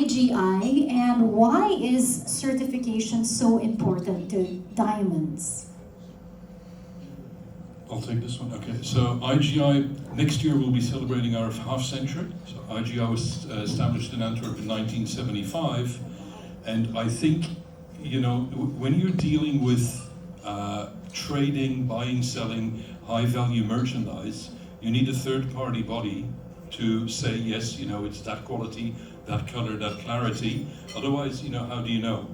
IGI, and why is certification so important to diamonds? I'll take this one. Okay, so IGI, next year we'll be celebrating our half century. So IGI was established in Antwerp in 1975, and I think, you know, when you're dealing with trading, buying, selling high value merchandise, you need a third party body to say, yes, you know, it's that quality, that color, that clarity. Otherwise, you know, how do you know?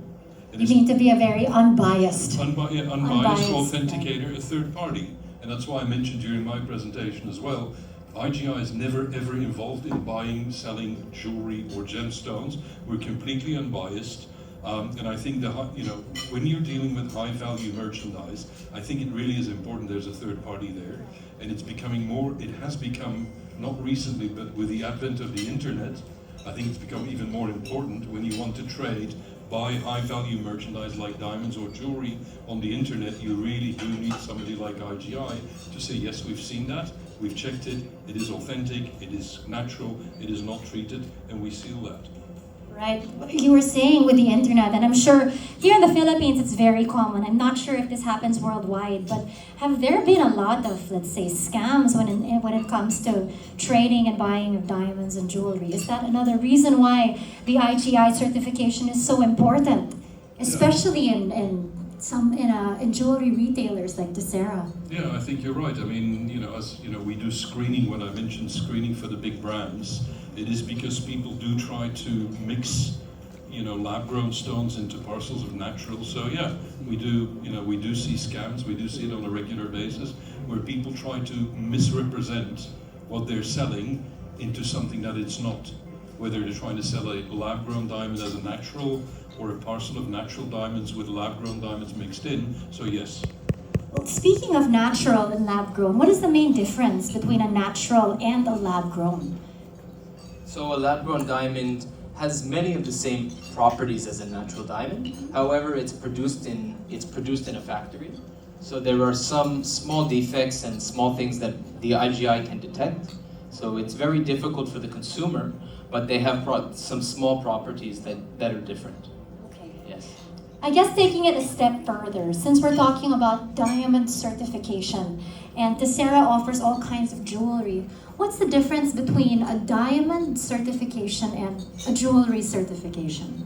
You need to be a very unbiased. Unbiased authenticator, right. a third party. And that's why I mentioned during my presentation as well, IGI is never ever involved in buying, selling jewelry or gemstones. We're completely unbiased. And I think that, you know, when you're dealing with high value merchandise, I think it really is important there's a third party there. And it's becoming more, it has become, not recently, but with the advent of the internet, I think it's become even more important when you want to trade, buy high value merchandise like diamonds or jewelry on the internet. You really do need somebody like IGI to say, yes, we've seen that, we've checked it, it is authentic, it is natural, it is not treated, and we seal that. Right, you were saying with the internet, and I'm sure here in the Philippines it's very common. I'm not sure if this happens worldwide, but have there been a lot of, let's say, scams when it comes to trading and buying of diamonds and jewelry? Is that another reason why the IGI certification is so important, especially in jewelry retailers like Tessera? Yeah, I think you're right. I mean, you know, as you know, we do screening. When I mentioned screening for the big brands, it is because people do try to mix, you know, lab-grown stones into parcels of natural. So yeah, we do, you know, we do see scams. We do see it on a regular basis where people try to misrepresent what they're selling into something that it's not. Whether they're trying to sell a lab-grown diamond as a natural or a parcel of natural diamonds with lab-grown diamonds mixed in. So yes. Well, speaking of natural and lab-grown, what is the main difference between a natural and a lab-grown? So a lab-grown diamond has many of the same properties as a natural diamond. However, it's produced in a factory. So there are some small defects and small things that the IGI can detect. So it's very difficult for the consumer, but they have some small properties that are different. Okay. Yes. I guess taking it a step further, since we're talking about diamond certification, and Tessera offers all kinds of jewelry, what's the difference between a diamond certification and a jewelry certification?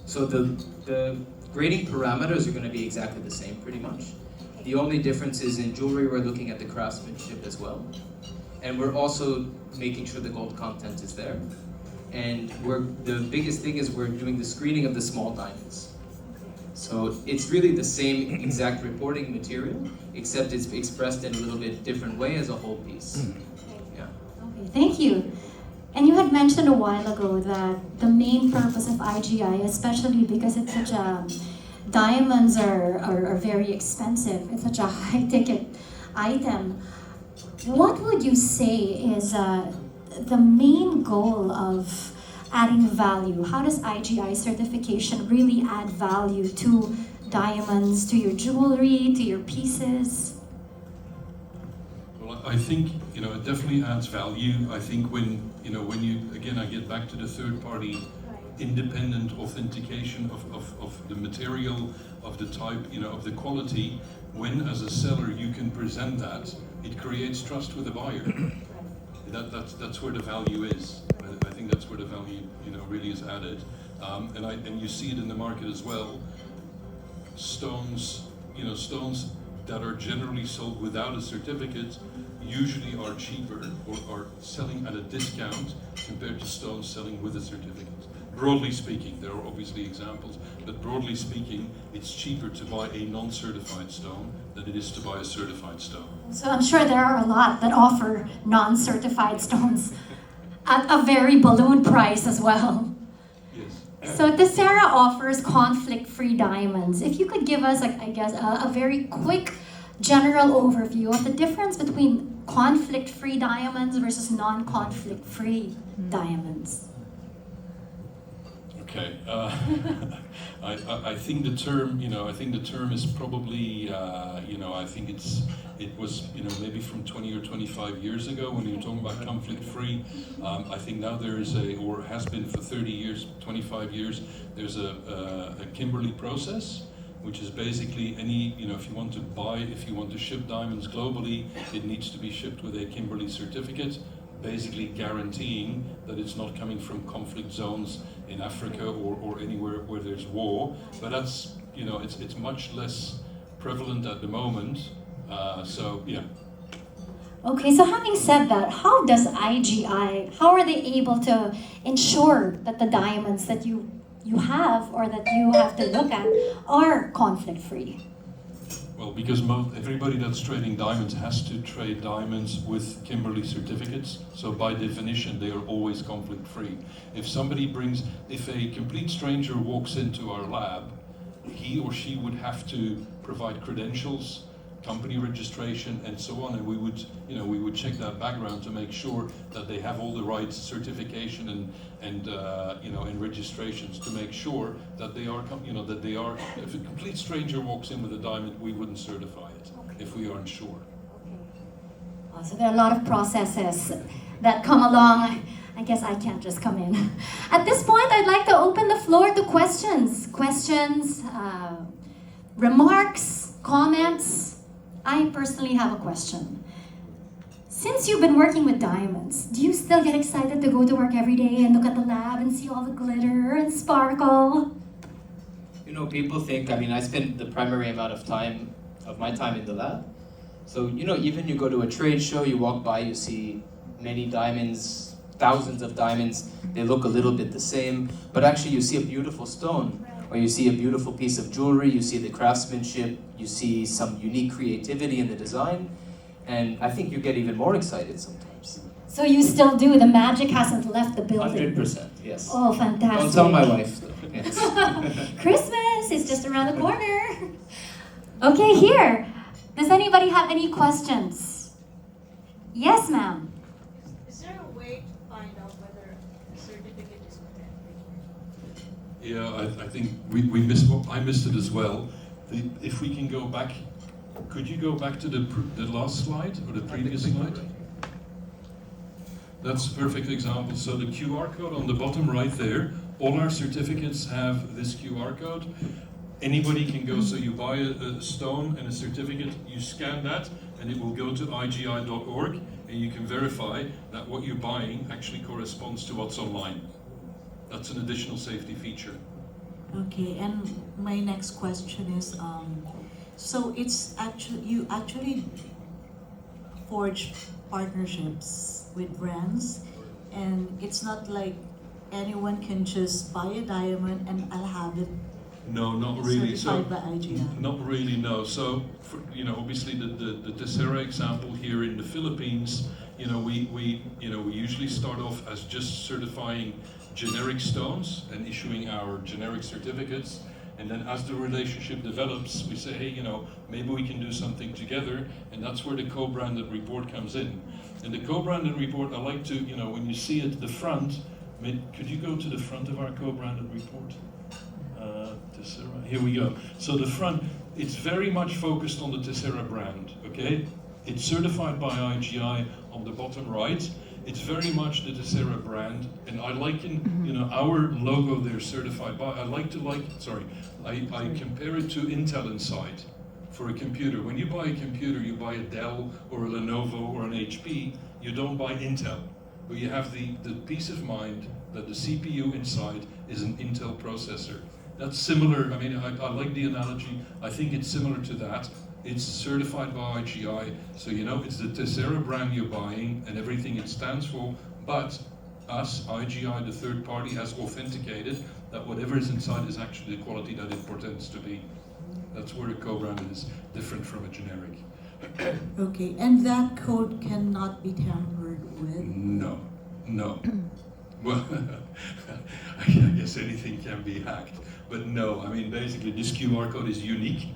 So the grading parameters are going to be exactly the same, pretty much. The only difference is in jewelry, we're looking at the craftsmanship as well. And we're also making sure the gold content is there. And the biggest thing is we're doing the screening of the small diamonds. So it's really the same exact reporting material, except it's expressed in a little bit different way as a whole piece. Yeah. Okay, thank you. And you had mentioned a while ago that the main purpose of IGI, especially because it's such a, diamonds are very expensive, it's such a high-ticket item. What would you say is the main goal of adding value? How does IGI certification really add value to diamonds, to your jewelry, to your pieces? Well, I think, you know, it definitely adds value. I think when you, again, I get back to the third party independent authentication of the material, of the type, you know, of the quality, when as a seller you can present that, it creates trust with the buyer. That's where the value is. I think that's where the value, you know, really is added. And you see it in the market as well. Stones that are generally sold without a certificate usually are cheaper or are selling at a discount compared to stones selling with a certificate. Broadly speaking, there are obviously examples, but broadly speaking, it's cheaper to buy a non-certified stone than it is to buy a certified stone. So I'm sure there are a lot that offer non-certified stones at a very balloon price as well. Yes. So Tessera offers conflict-free diamonds. If you could give us, I guess, a very quick general overview of the difference between conflict-free diamonds versus non-conflict-free diamonds. Okay. I think the term, I think the term is probably, I think it was, maybe from 20 or 25 years ago when you were talking about conflict-free. I think now there is or has been for 30 years, 25 years, there's a Kimberley process, which is basically if you want to ship diamonds globally, it needs to be shipped with a Kimberley certificate, basically guaranteeing that it's not coming from conflict zones in Africa or anywhere where there's war. But that's, it's much less prevalent at the moment. Yeah. Okay, so having said that, how does IGI, how are they able to ensure that the diamonds that you have or that you have to look at are conflict-free? Well, because everybody that's trading diamonds has to trade diamonds with Kimberley certificates, so by definition they are always conflict-free. If a complete stranger walks into our lab, he or she would have to provide credentials, company registration, and so on, and we would check that background to make sure that they have all the right certification and registrations to make sure that they are, if a complete stranger walks in with a diamond, we wouldn't certify it if we aren't sure. Okay. So there are a lot of processes that come along. I guess I can't just come in. At this point, I'd like to open the floor to questions. Remarks, comments. I personally have a question. Since you've been working with diamonds, do you still get excited to go to work every day and look at the lab and see all the glitter and sparkle? People think, I spend the primary amount of my time in the lab. So, even you go to a trade show, you walk by, you see many diamonds, thousands of diamonds, they look a little bit the same, but actually you see a beautiful stone, or you see a beautiful piece of jewelry, you see the craftsmanship, you see some unique creativity in the design, and I think you get even more excited sometimes. So you still do, the magic hasn't left the building? 100%, yes. Oh, fantastic. Don't tell my wife, though. Yes. Christmas is just around the corner. Okay, here. Does anybody have any questions? Yes, ma'am. Is there a way to find out whether a certificate is authentic? Yeah, I think I missed it as well. If we can go back, could you go back to the last slide or the previous slide? That's a perfect example. So the QR code on the bottom right there, all our certificates have this QR code. Anybody can go, so you buy a stone and a certificate, you scan that, and it will go to IGI.org, and you can verify that what you're buying actually corresponds to what's online. That's an additional safety feature. Okay, and my next question is, so you actually forge partnerships with brands, and it's not like anyone can just buy a diamond and I'll have it. No, not really. Certified by IGI. Not really, no. So, obviously the Tessera example here in the Philippines, we usually start off as just certifying generic stones and issuing our generic certificates. And then as the relationship develops, we say, hey, maybe we can do something together. And that's where the co-branded report comes in. And the co-branded report, I like to, when you see it, the front, could you go to the front of our co-branded report? Tessera, here we go. So the front, it's very much focused on the Tessera brand, okay? It's certified by IGI on the bottom right. It's very much the Tessera brand, and I liken, our logo there certified by, I compare it to Intel Inside for a computer. When you buy a computer, you buy a Dell or a Lenovo or an HP, you don't buy Intel. But you have the peace of mind that the CPU inside is an Intel processor. That's similar, I like the analogy, I think it's similar to that. It's certified by IGI, so it's the Tessera brand you're buying and everything it stands for, but us, IGI, the third party, has authenticated that whatever is inside is actually the quality that it pretends to be. That's where the co-branded is different from a generic. Okay, and that code cannot be tampered with? No. Well, I guess anything can be hacked, but no, basically this QR code is unique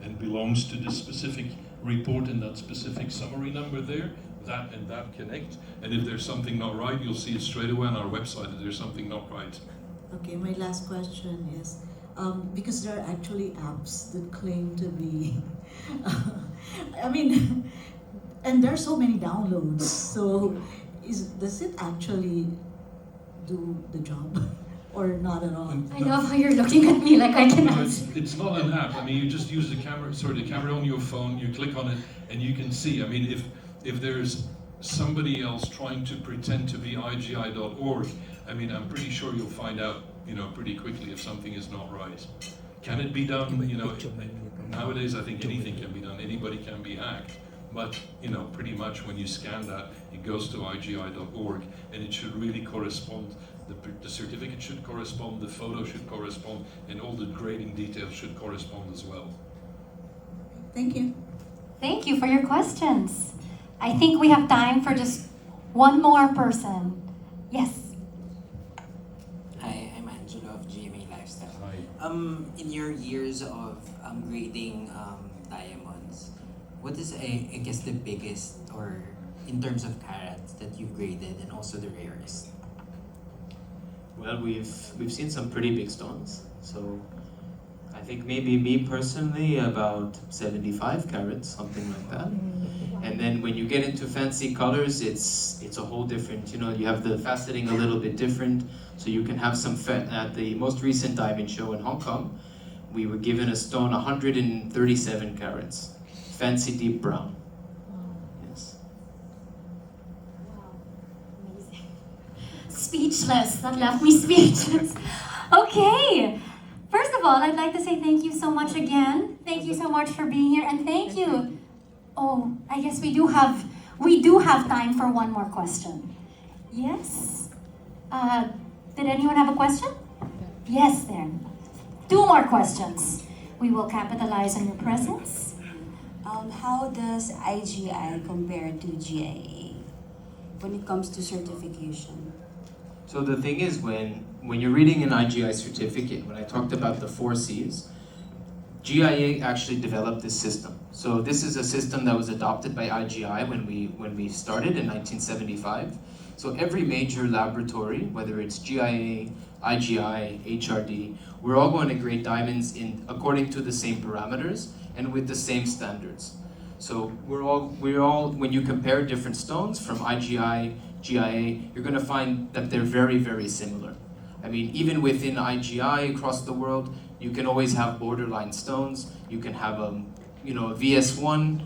and belongs to the specific report and that specific summary number there, that and that connect, and if there's something not right, you'll see it straight away on our website that there's something not right. Okay, my last question is, because there are actually apps that claim to be, I mean, and there are so many downloads. So, does it actually do the job, or not at all? I love how you're looking at me like I can No, answer. it's not an app. I mean, you just use the camera on your phone, you click on it, and you can see. I mean, if there's somebody else trying to pretend to be IGI.org, I mean, I'm pretty sure you'll find out, pretty quickly if something is not right. Can it be done? Nowadays I think anything can be done. Anybody can be hacked. But, pretty much when you scan that, it goes to IGI.org, and it should really correspond. The certificate should correspond, the photo should correspond, and all the grading details should correspond as well. Thank you. Thank you for your questions. I think we have time for just one more person. Yes. Hi, I'm Angelo of GMA Lifestyle. Hi. In your years of grading diamonds, what is I guess the biggest, or in terms of carats, that you've graded, and also the rarest? Well, we've seen some pretty big stones. So I think maybe me personally about 75 carats, something like that. And then when you get into fancy colors, it's a whole different, you have the faceting a little bit different. So you can have some at the most recent diamond show in Hong Kong, we were given a stone 137 carats, fancy deep brown. Yes. Wow, amazing. Speechless. That left me speechless. Okay. First of all, I'd like to say thank you so much again. Thank you so much for being here, and thank you. Oh, I guess we do have time for one more question. Yes. Did anyone have a question? Yes, there. 2 more questions. We will capitalize on your presence. How does IGI compare to GIA when it comes to certification? So the thing is, when you're reading an IGI certificate, when I talked about the 4 C's, GIA actually developed this system. So this is a system that was adopted by IGI when we started in 1975. So every major laboratory, whether it's GIA, IGI, HRD, we're all going to grade diamonds according to the same parameters and with the same standards. So we're all when you compare different stones from IGI, GIA, you're going to find that they're very, very similar. I mean, even within IGI across the world, you can always have borderline stones. You can have a VS1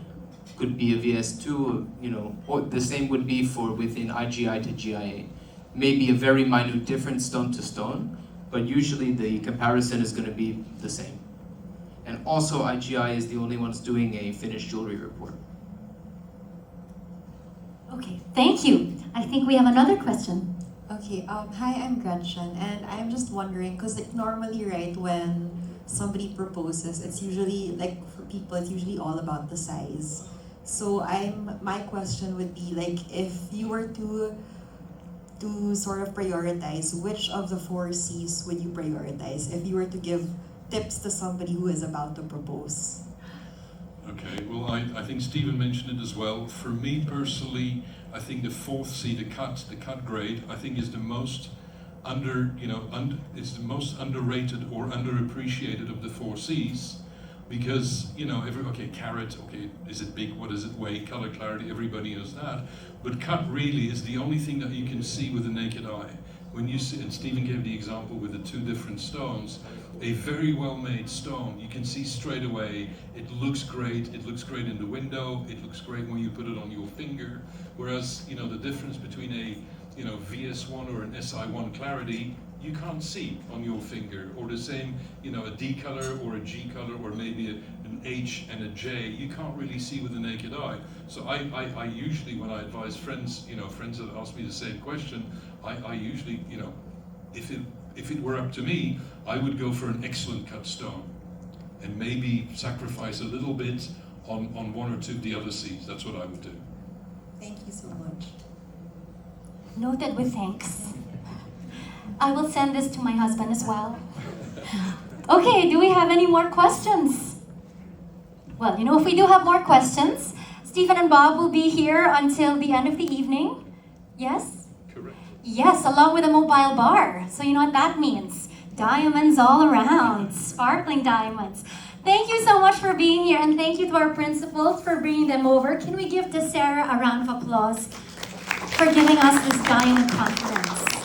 could be a VS2, or the same would be for within IGI to GIA. Maybe a very minute difference stone to stone, but usually the comparison is going to be the same. And also IGI is the only ones doing a finished jewelry report. Okay, thank you. I think we have another question. Okay, hi, I'm Gretchen, and I'm just wondering, because normally, right, when somebody proposes, it's usually, like, for people, it's usually all about the size. So my question would be, like, if you were to sort of prioritize, which of the 4 C's would you prioritize if you were to give tips to somebody who is about to propose? Okay, well, I think Stephen mentioned it as well. For me personally, I think the 4th C, the cut grade, I think is the most it's the most underrated or underappreciated of the 4 C's, because carat, okay, is it big? What does it weigh? Color clarity, everybody knows that. But cut really is the only thing that you can see with the naked eye. When you see, and Stephen gave the example with the 2 different stones, a very well-made stone, you can see straight away, it looks great in the window, it looks great when you put it on your finger, whereas, the difference between a, VS1 or an SI1 clarity, you can't see on your finger, or the same, a D color or a G color, or maybe an H and a J, you can't really see with the naked eye. So I usually, when I advise friends, friends that ask me the same question, I usually, if it were up to me, I would go for an excellent cut stone, and maybe sacrifice a little bit on 1 or 2 of the other C's. That's what I would do. Thank you so much. Noted with thanks. I will send this to my husband as well. Okay, do we have any more questions? Well, if we do have more questions, Stephen and Bob will be here until the end of the evening. Yes? Correct. Yes, along with a mobile bar. So you know what that means. Diamonds all around, sparkling diamonds. Thank you so much for being here, and thank you to our principals for bringing them over. Can we give Tessera a round of applause for giving us this diamond conference?